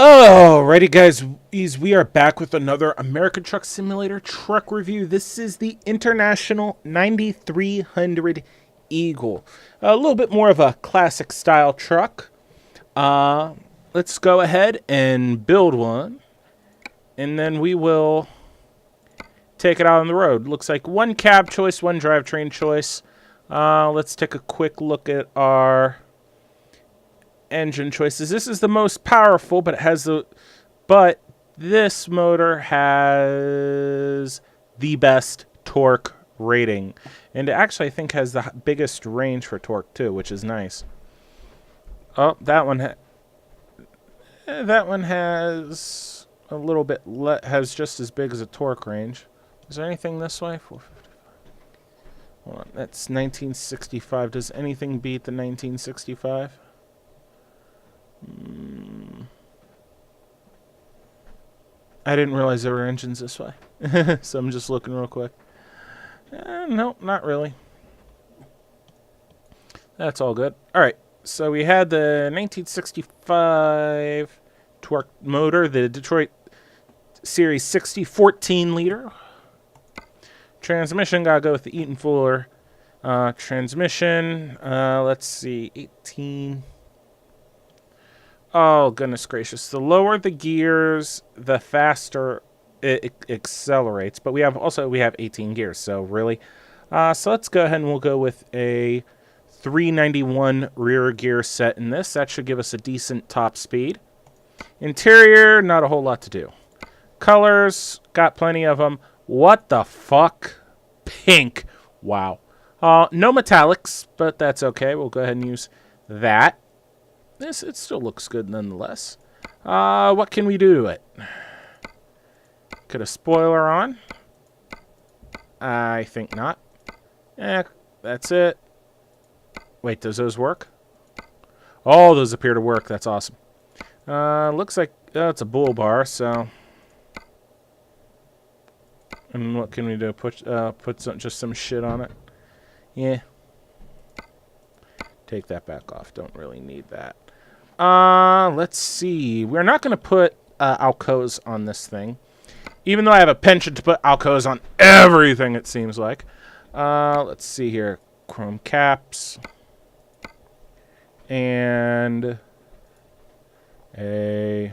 Alrighty, guys, we are back with another American Truck Simulator truck review. This is the International 9300 Eagle. A little bit more of a classic style truck. Let's go ahead and build one, and then we will take it out on the road. Looks like one cab choice, one drivetrain choice. Let's take a quick look at our engine choices. This is the most powerful, but this motor has the best torque rating, and it actually I think has the biggest range for torque too, which is nice. Oh, that one has a little bit has just as big as a torque range. Is there anything this way? 455. Hold on, that's 1965. Does anything beat the 1965? I didn't realize there were engines this way. So I'm just looking real quick. No, not really. That's all good. Alright, so we had the 1965 torque motor, the Detroit Series 60 14 liter. Transmission, gotta go with the Eaton Fuller transmission. Let's see, 18. Oh, goodness gracious. The lower the gears, the faster it accelerates. But we have 18 gears, so really. So let's go ahead and we'll go with a 391 rear gear set in this. That should give us a decent top speed. Interior, not a whole lot to do. Colors, got plenty of them. What the fuck? Pink. Wow. No metallics, but that's okay. We'll go ahead and use that. It still looks good nonetheless. What can we do to it? Could a spoiler on? I think not. That's it. Wait, does those work? Oh, those appear to work. That's awesome. Looks like it's a bull bar, so. And what can we do? Put just some shit on it. Yeah. Take that back off. Don't really need that. Let's see. We're not going to put Alcoas on this thing. Even though I have a penchant to put Alcoas on everything, it seems like. Let's see here. Chrome caps. And the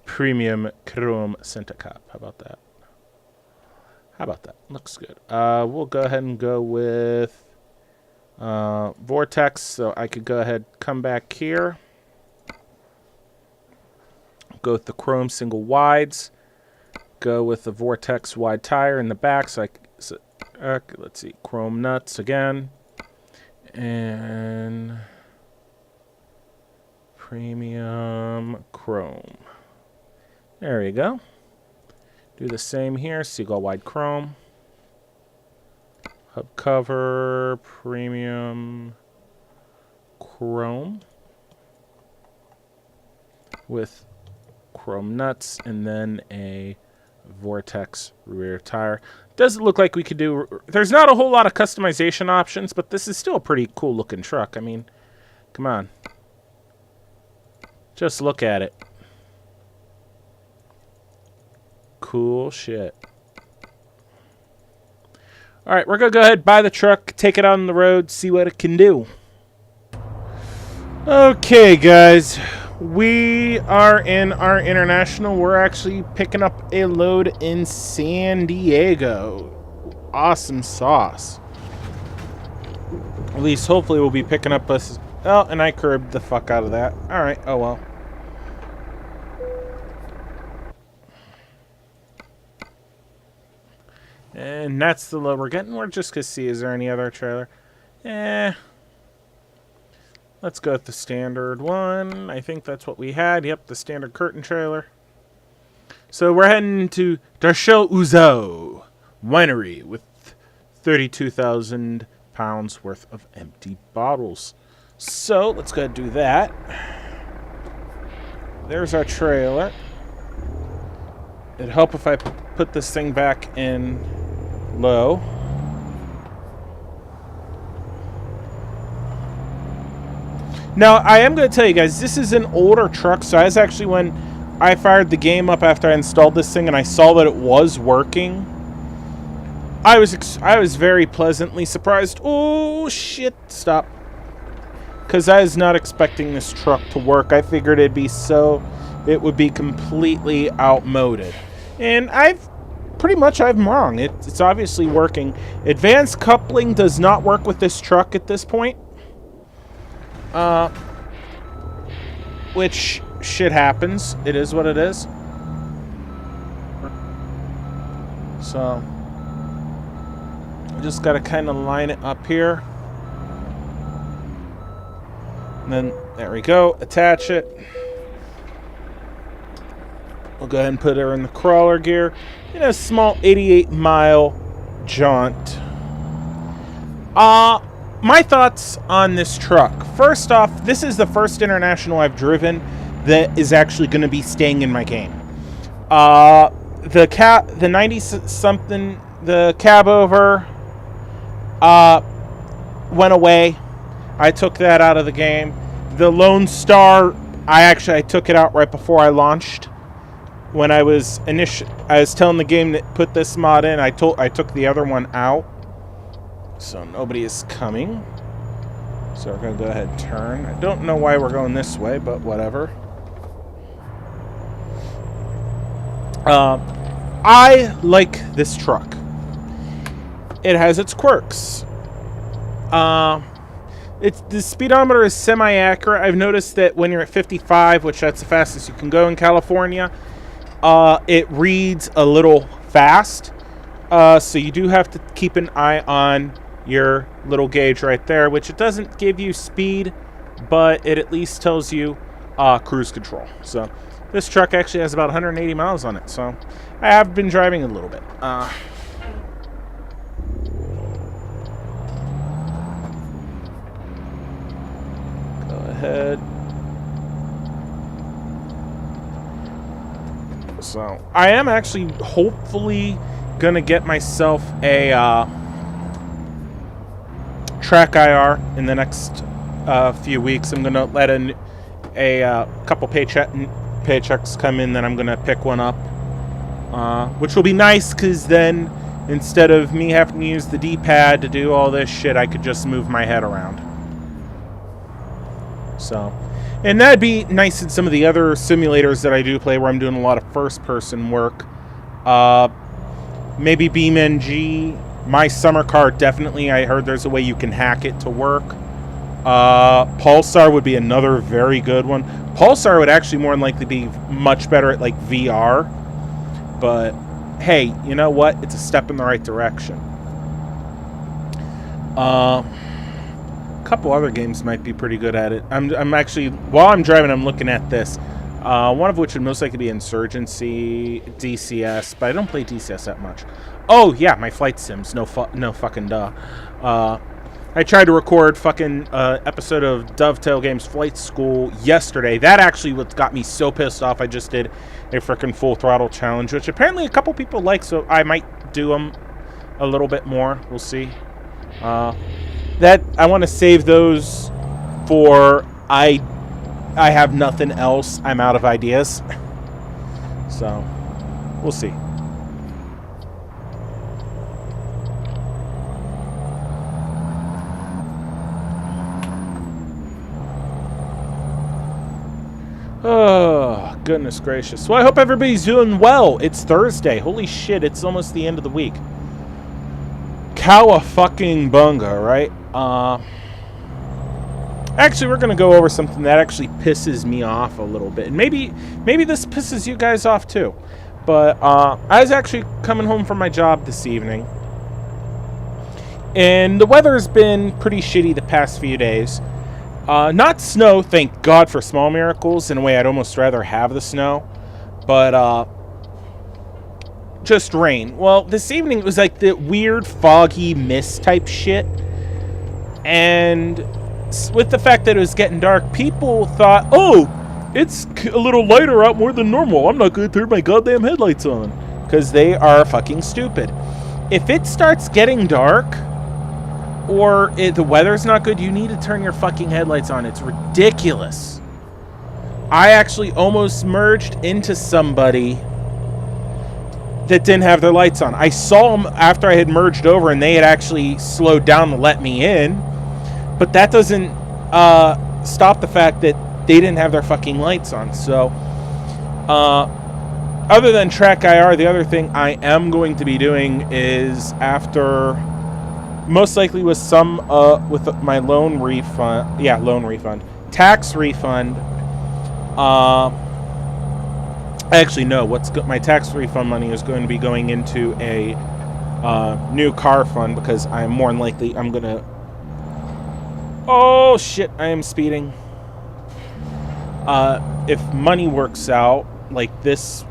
premium chrome center cap. How about that? Looks good. We'll go ahead and go with Vortex, so I could go ahead, come back here, go with the chrome single wides, go with the Vortex wide tire in the back, let's see, chrome nuts again, and premium chrome. There you go. Do the same here, seagull wide chrome. Hub cover, premium chrome with chrome nuts, and then a Vortex rear tire. Doesn't look like we could do. There's not a whole lot of customization options, but this is still a pretty cool looking truck. I mean, come on. Just look at it. Cool shit. Alright, we're going to go ahead, buy the truck, take it out on the road, see what it can do. Okay, guys. We are in our international. We're actually picking up a load in San Diego. Awesome sauce. At least, hopefully, we'll be picking up us. Oh, and I curbed the fuck out of that. Alright, oh well. And that's the load we're getting. We're just going to see, is there any other trailer? Let's go with the standard one. I think that's what we had. Yep, the standard curtain trailer. So we're heading to Darshel Uzo Winery with 32,000 pounds worth of empty bottles. So let's go ahead and do that. There's our trailer. It'd help if I put this thing back in low. Now, I am going to tell you guys, this is an older truck, so I was actually, when I fired the game up after I installed this thing and I saw that it was working, I was very pleasantly surprised. Oh, shit, stop. Because I was not expecting this truck to work. I figured it would be completely outmoded. And I'm wrong. It's obviously working. Advanced coupling does not work with this truck at this point. Which shit happens. It is what it is. So, I just gotta kind of line it up here. And then, there we go. Attach it. We'll go ahead and put her in the crawler gear. In a small 88-mile jaunt. My thoughts on this truck. First off, this is the first international I've driven that is actually going to be staying in my game. The 90-something, the cab over, went away. I took that out of the game. The Lone Star, I took it out right before I launched. When I was telling the game to put this mod in, I took the other one out. So nobody is coming. So we're going to go ahead and turn. I don't know why we're going this way, but whatever. I like this truck. It has its quirks. The speedometer is semi-accurate. I've noticed that when you're at 55, which that's the fastest you can go in California, it reads a little fast. So you do have to keep an eye on your little gauge right there, which it doesn't give you speed, but it at least tells you cruise control. So this truck actually has about 180 miles on it, so I have been driving a little bit. Go ahead. So I am actually hopefully gonna get myself a track IR in the next few weeks. I'm gonna let a couple paychecks come in, then I'm gonna pick one up, which will be nice because then instead of me having to use the D-pad to do all this shit, I could just move my head around. So, and that'd be nice in some of the other simulators that I do play where I'm doing a lot of first-person work. Maybe BeamNG. My summer car, definitely. I heard there's a way you can hack it to work. Pulsar would be another very good one. Pulsar would actually more than likely be much better at, like, VR. But, hey, you know what? It's a step in the right direction. A couple other games might be pretty good at it. I'm actually, while I'm driving, I'm looking at this. One of which would most likely be Insurgency, DCS, but I don't play DCS that much. Oh, yeah, my flight sims. No fucking duh. I tried to record fucking episode of Dovetail Games Flight School yesterday. That actually what got me so pissed off. I just did a freaking full throttle challenge, which apparently a couple people like, so I might do them a little bit more. We'll see. That I want to save those for I have nothing else. I'm out of ideas. So, we'll see. Oh, goodness gracious. Well, I hope everybody's doing well. It's Thursday. Holy shit, it's almost the end of the week. Cowabunga, right? Actually, we're going to go over something that actually pisses me off a little bit. And maybe this pisses you guys off too. But I was actually coming home from my job this evening. And the weather's been pretty shitty the past few days. Not snow, thank God for small miracles. In a way, I'd almost rather have the snow. But just rain. Well, this evening it was like the weird foggy mist type shit. And with the fact that it was getting dark, people thought, oh, it's a little lighter out more than normal. I'm not going to turn my goddamn headlights on. Because they are fucking stupid. If it starts getting dark, or the weather's not good, you need to turn your fucking headlights on. It's ridiculous. I actually almost merged into somebody that didn't have their lights on. I saw them after I had merged over, and they had actually slowed down to let me in. But that doesn't stop the fact that they didn't have their fucking lights on. So, other than Track IR, the other thing I am going to be doing is after, most likely with my loan refund, tax refund. Actually, no. My tax refund money is going to be going into a new car fund, because I'm more than likely I'm gonna. Oh shit! I am speeding. If money works out like this,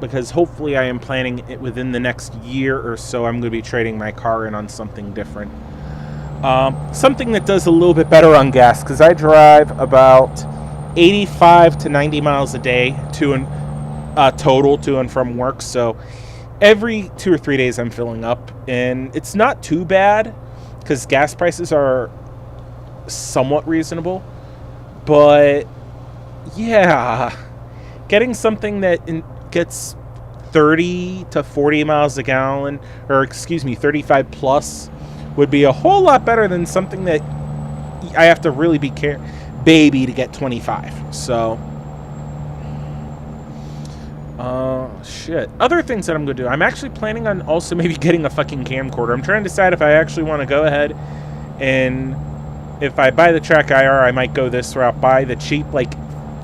because hopefully I am planning it within the next year or so. I'm going to be trading my car in on something different. Something that does a little bit better on gas, because I drive about 85 to 90 miles a day total to and from work. So every 2 or 3 days I'm filling up, and it's not too bad because gas prices are somewhat reasonable. But yeah, getting something that gets 30 to 40 miles a gallon, or 35 plus, would be a whole lot better than something that I have to really be baby to get 25. So, shit. Other things that I'm going to do. I'm actually planning on also maybe getting a fucking camcorder. I'm trying to decide if I actually want to go ahead and, if I buy the Track IR, I might go this route, buy the cheap, like,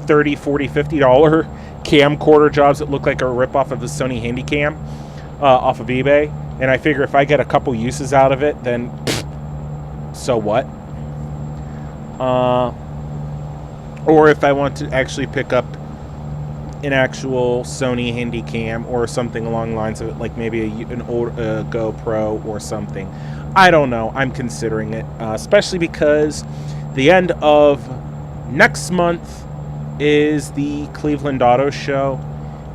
$30, $40, $50 camcorder jobs that look like a ripoff of the Sony Handycam off of eBay. And I figure if I get a couple uses out of it, then so what? Or if I want to actually pick up an actual Sony Handycam or something along the lines of it, like maybe an old GoPro or something. I don't know. I'm considering it, especially because the end of next month is the Cleveland Auto Show.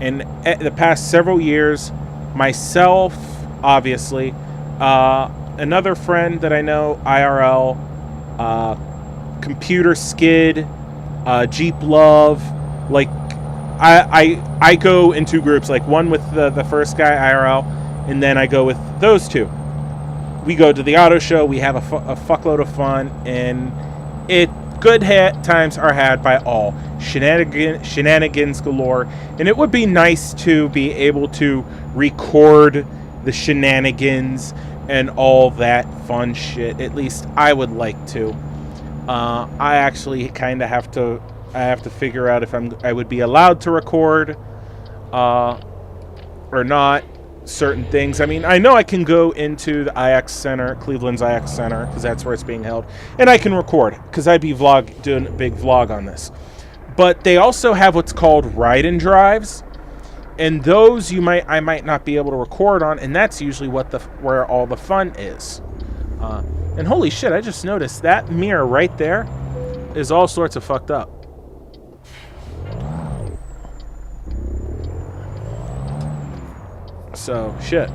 And the past several years, myself, obviously, another friend that I know, IRL, Computer Skid, Jeep Love, like, I go in two groups, like one with the first guy, IRL, and then I go with those two. We go to the auto show, we have a fuckload of fun, and good times are had by all. Shenanigans galore, and it would be nice to be able to record the shenanigans and all that fun shit. At least I would like to. I actually kind of have to figure out if I would be allowed to record or not certain things. I mean, I know I can go into the IX Center, Cleveland's IX Center, because that's where it's being held, and I can record, because I'd be doing a big vlog on this. But they also have what's called ride and drives, and those I might not be able to record on, and that's usually where all the fun is. And holy shit, I just noticed that mirror right there is all sorts of fucked up. So, shit.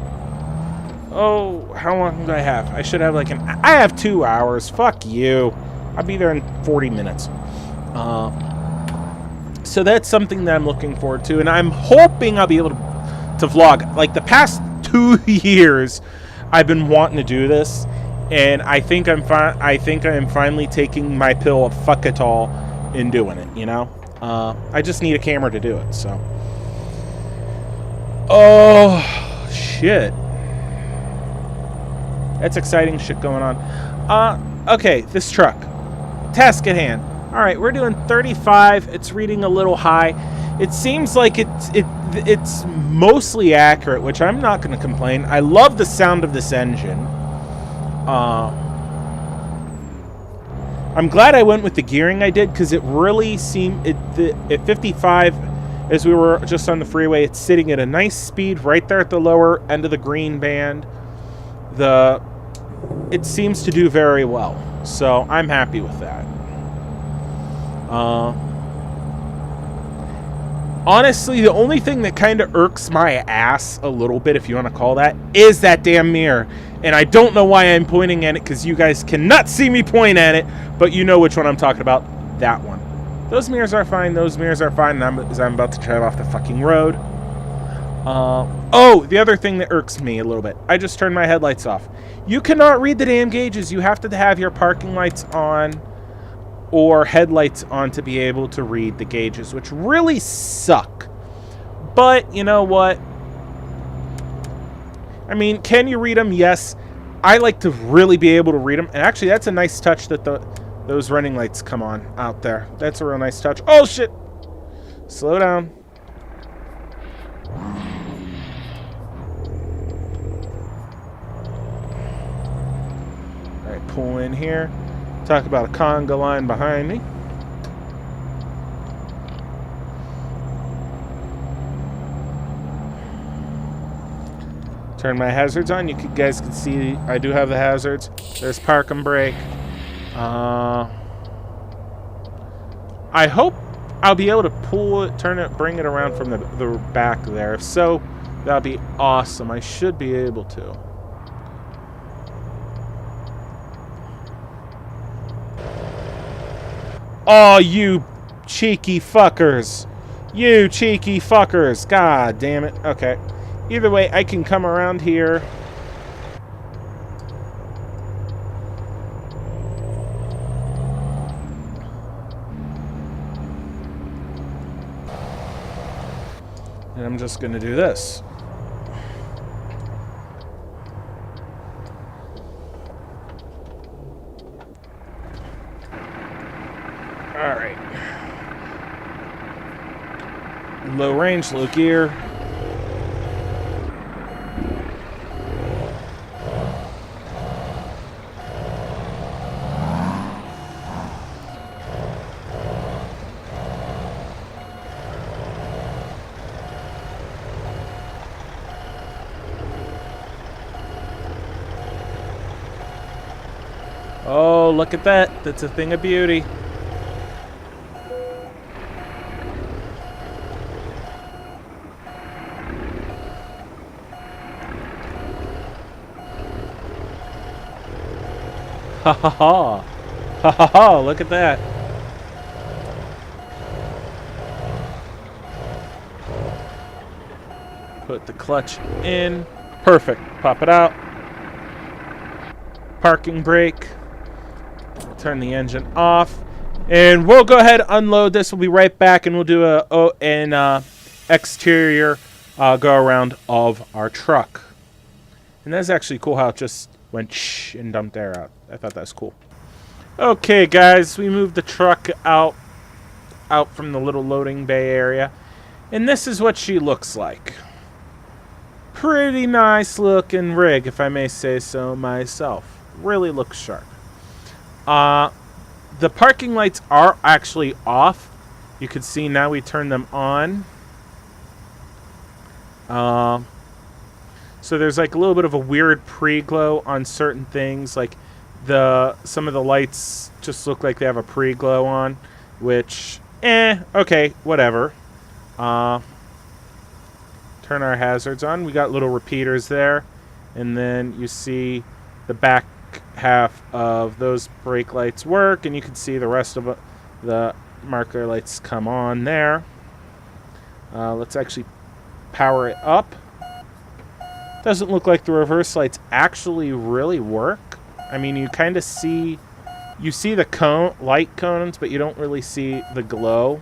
Oh, how long do I have? I should have I have 2 hours. Fuck you. I'll be there in 40 minutes. So that's something that I'm looking forward to, and I'm hoping I'll be able to vlog. Like, the past 2 years, I've been wanting to do this, and I think I'm finally taking my pill of fuck it all and doing it, you know? I just need a camera to do it, so. Oh, shit. That's exciting shit going on. Okay, this truck. Task at hand. Alright, we're doing 35. It's reading a little high. It seems like it's mostly accurate, which I'm not going to complain. I love the sound of this engine. I'm glad I went with the gearing I did, because it really seemed... At 55... As we were just on the freeway, it's sitting at a nice speed right there at the lower end of the green band. It seems to do very well, so I'm happy with that. Honestly, the only thing that kind of irks my ass a little bit, if you want to call that, is that damn mirror. And I don't know why I'm pointing at it, because you guys cannot see me point at it, but you know which one I'm talking about. That one. Those mirrors are fine. Those mirrors are fine. As I'm about to drive off the fucking road. Oh, the other thing that irks me a little bit. I just turned my headlights off. You cannot read the damn gauges. You have to have your parking lights on or headlights on to be able to read the gauges, which really suck. But you know what? I mean, can you read them? Yes. I like to really be able to read them. And actually, that's a nice touch that those running lights come on out there. That's a real nice touch. Oh, shit. Slow down. All right, pull in here. Talk about a conga line behind me. Turn my hazards on. You guys can see I do have the hazards. There's park and brake. I hope I'll be able to pull it, turn it, bring it around from the back there. If so, that'll be awesome. I should be able to. Oh, you cheeky fuckers. You cheeky fuckers. God damn it. Okay. Either way, I can come around here. And I'm just going to do this. Alright. Low range, low gear. Oh, look at that. That's a thing of beauty. Ha ha ha. Ha ha ha. Look at that. Put the clutch in. Perfect. Pop it out. Parking brake. Turn the engine off. And we'll go ahead and unload this. We'll be right back, and we'll do an exterior go around of our truck. And that's actually cool how it just went shh and dumped air out. I thought that was cool. Okay, guys, we moved the truck out from the little loading bay area. And this is what she looks like. Pretty nice looking rig, if I may say so myself. Really looks sharp. The parking lights are actually off. You can see now we turn them on. So there's like a little bit of a weird pre-glow on certain things. Like some of the lights just look like they have a pre-glow on, which, okay, whatever. Turn our hazards on. We got little repeaters there. And then you see the back half of those brake lights work, and you can see the rest of the marker lights come on there. Let's actually power it up. Doesn't look like the reverse lights actually really work. I mean, you kind of see the light cones, but you don't really see the glow.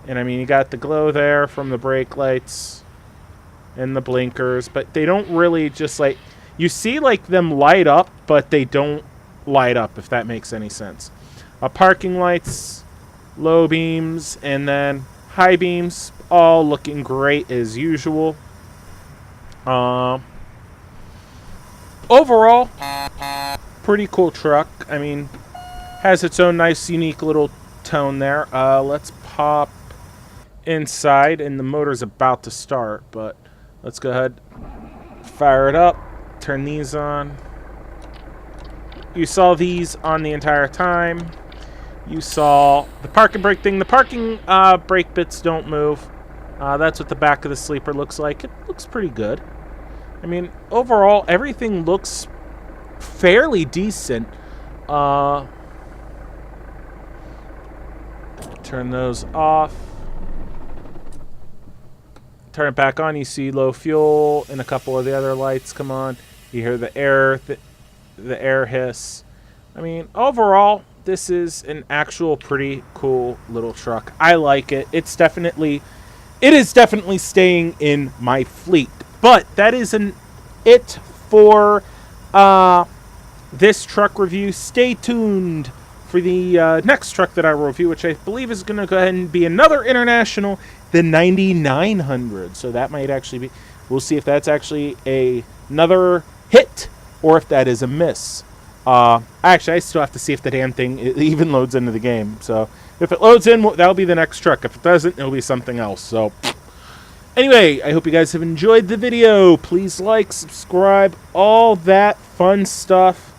And I mean, you got the glow there from the brake lights and the blinkers, but they don't really just like, you see like them light up, but they don't light up, if that makes any sense. Parking lights, low beams, and then high beams, all looking great as usual. Overall, pretty cool truck. I mean, has its own nice, unique little tone there. Let's pop inside, and the motor's about to start, but let's go ahead, fire it up. Turn these on. You saw these on the entire time. You saw the park and brake thing. The parking brake bits don't move. That's what the back of the sleeper looks like. It looks pretty good. I mean, overall, everything looks fairly decent. Turn those off. Turn it back on. You see low fuel and a couple of the other lights come on. You hear the air hiss. I mean, overall, this is an actual pretty cool little truck. I like it. It is definitely staying in my fleet. But that isn't it for this truck review. Stay tuned for the next truck that I will review, which I believe is going to go ahead and be another International, the 9900. So that might actually be, we'll see if that's actually another hit or if that is a miss. Actually, I still have to see if the damn thing even loads into the game. So if it loads in, that'll be the next truck. If it doesn't, it'll be something else. So anyway, I hope you guys have enjoyed the video. Please like, subscribe, all that fun stuff.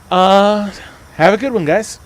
Have a good one, guys.